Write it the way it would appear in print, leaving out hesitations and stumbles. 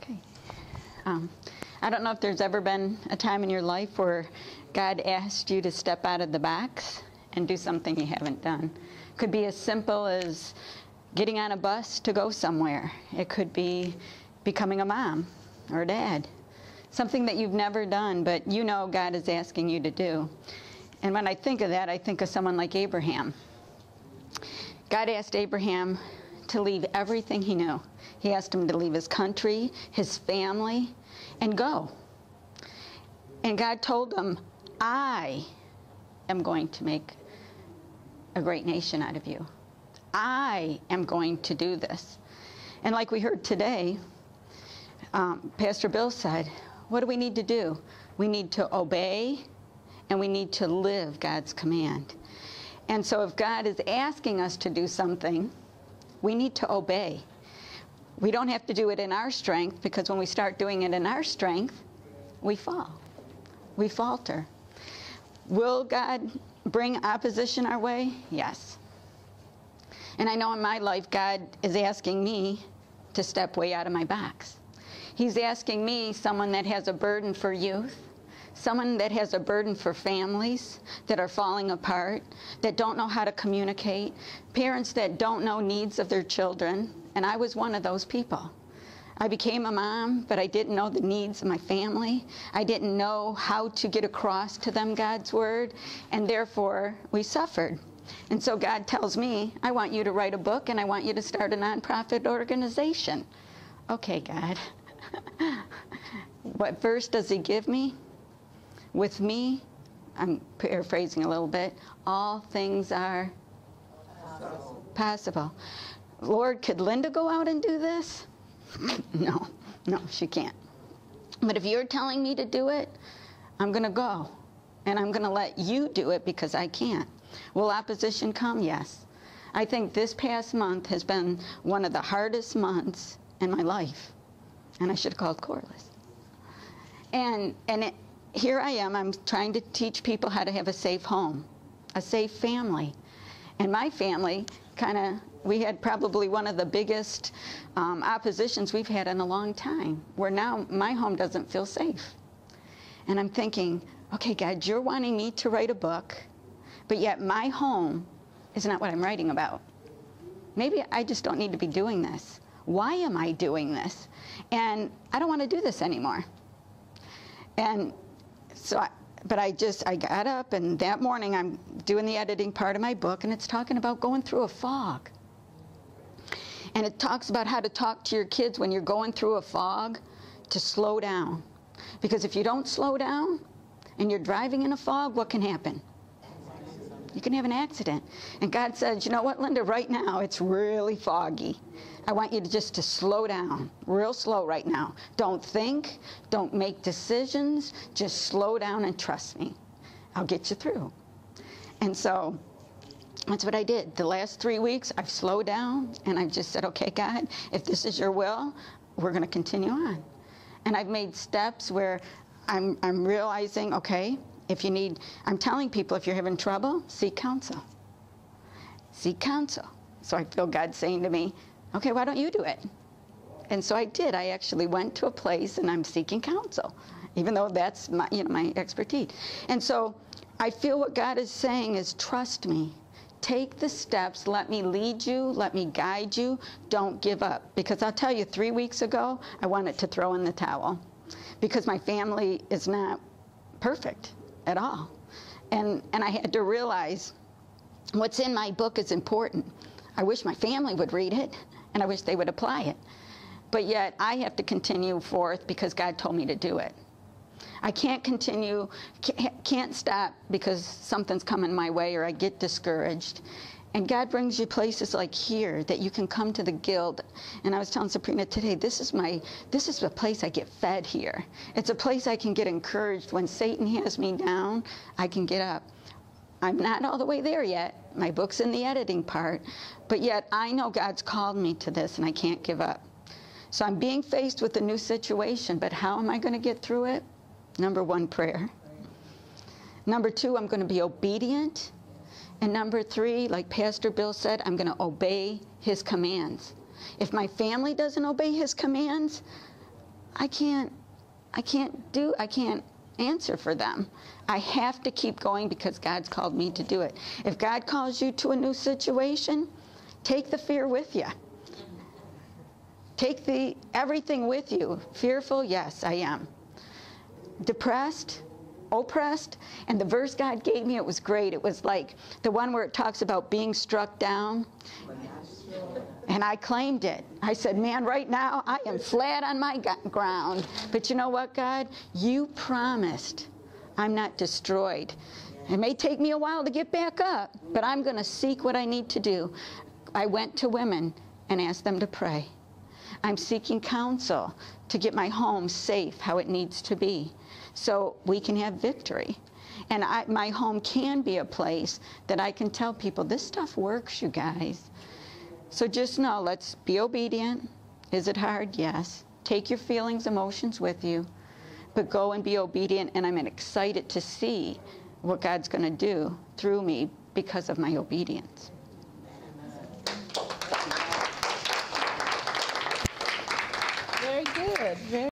Okay. I don't know if there's ever been a time in your life where God asked you to step out of the box and do something you haven't done. It could be as simple as getting on a bus to go somewhere. It could be becoming a mom or a dad. Something that you've never done, but you know God is asking you to do. And when I think of that, I think of someone like Abraham. God asked Abraham to leave everything he knew. He asked him to leave his country, his family, and go. And God told him, I am going to make a great nation out of you. I am going to do this. And like we heard today, Pastor Bill said, what do we need to do? We need to obey, and we need to live God's command. And so if God is asking us to do something, we need to obey. We don't have to do it in our strength, because when we start doing it in our strength, we fall. We falter. Will God bring opposition our way? Yes. And I know in my life, God is asking me to step way out of my box. He's asking me, someone that has a burden for youth, someone that has a burden for families that are falling apart, that don't know how to communicate, parents that don't know needs of their children, and I was one of those people. I became a mom, but I didn't know the needs of my family. I didn't know how to get across to them God's word, and therefore we suffered. And so God tells me, I want you to write a book, and I want you to start a nonprofit organization. Okay, God. What verse does he give me? With me, I'm paraphrasing a little bit, all things are possible. Lord, could Linda go out and do this? No, she can't. But if you're telling me to do it, I'm going to go. And I'm going to let you do it because I can't. Will opposition come? Yes. I think this past month has been one of the hardest months in my life. And I should have called Corliss. Here I am, I'm trying to teach people how to have a safe home, a safe family. And my family, we had probably one of the biggest oppositions we've had in a long time, where now my home doesn't feel safe. And I'm thinking, okay, God, you're wanting me to write a book, but yet my home is not what I'm writing about. Maybe I just don't need to be doing this. Why am I doing this? And I don't want to do this anymore. And so, I got up, and that morning I'm doing the editing part of my book, and it's talking about going through a fog. And it talks about how to talk to your kids when you're going through a fog, to slow down. Because if you don't slow down and you're driving in a fog, what can happen? You can have an accident. And God says, you know what, Linda, right now it's really foggy. I want you to slow down, real slow right now. Don't think, don't make decisions, just slow down and trust me. I'll get you through. And so that's what I did. The last 3 weeks, I've slowed down, and I've just said, okay, God, if this is your will, we're going to continue on. And I've made steps where I'm realizing, okay, I'm telling people, if you're having trouble, seek counsel. Seek counsel. So I feel God saying to me, okay, why don't you do it? And so I did. I actually went to a place, and I'm seeking counsel, even though that's my expertise. And so I feel what God is saying is, trust me. Take the steps. Let me lead you. Let me guide you. Don't give up. Because I'll tell you, 3 weeks ago, I wanted to throw in the towel, because my family is not perfect at all. And I had to realize what's in my book is important. I wish my family would read it, and I wish they would apply it. But yet I have to continue forth because God told me to do it. I can't continue, can't stop because something's coming my way or I get discouraged. And God brings you places like here that you can come to the guild. And I was telling Sabrina today, this is the place I get fed here. It's a place I can get encouraged. When Satan has me down, I can get up. I'm not all the way there yet. My book's in the editing part. But yet I know God's called me to this, and I can't give up. So I'm being faced with a new situation, but how am I going to get through it? Number 1, prayer. Number 2, I'm going to be obedient. And number 3, like Pastor Bill said, I'm going to obey his commands. If my family doesn't obey his commands, I can't answer for them. I have to keep going because God's called me to do it. If God calls you to a new situation, take the fear with you. Take everything with you. Fearful? Yes, I am. Depressed? Oppressed? And the verse God gave me, it was great. It was like the one where it talks about being struck down. And I claimed it. I said, man, right now I am flat on my ground. But you know what, God? You promised I'm not destroyed. It may take me a while to get back up, but I'm going to seek what I need to do. I went to women and asked them to pray. I'm seeking counsel to get my home safe how it needs to be so we can have victory. And my home can be a place that I can tell people, this stuff works, you guys. So just know, let's be obedient. Is it hard? Yes. Take your feelings, emotions with you, but go and be obedient. And I'm excited to see what God's going to do through me because of my obedience. Very good.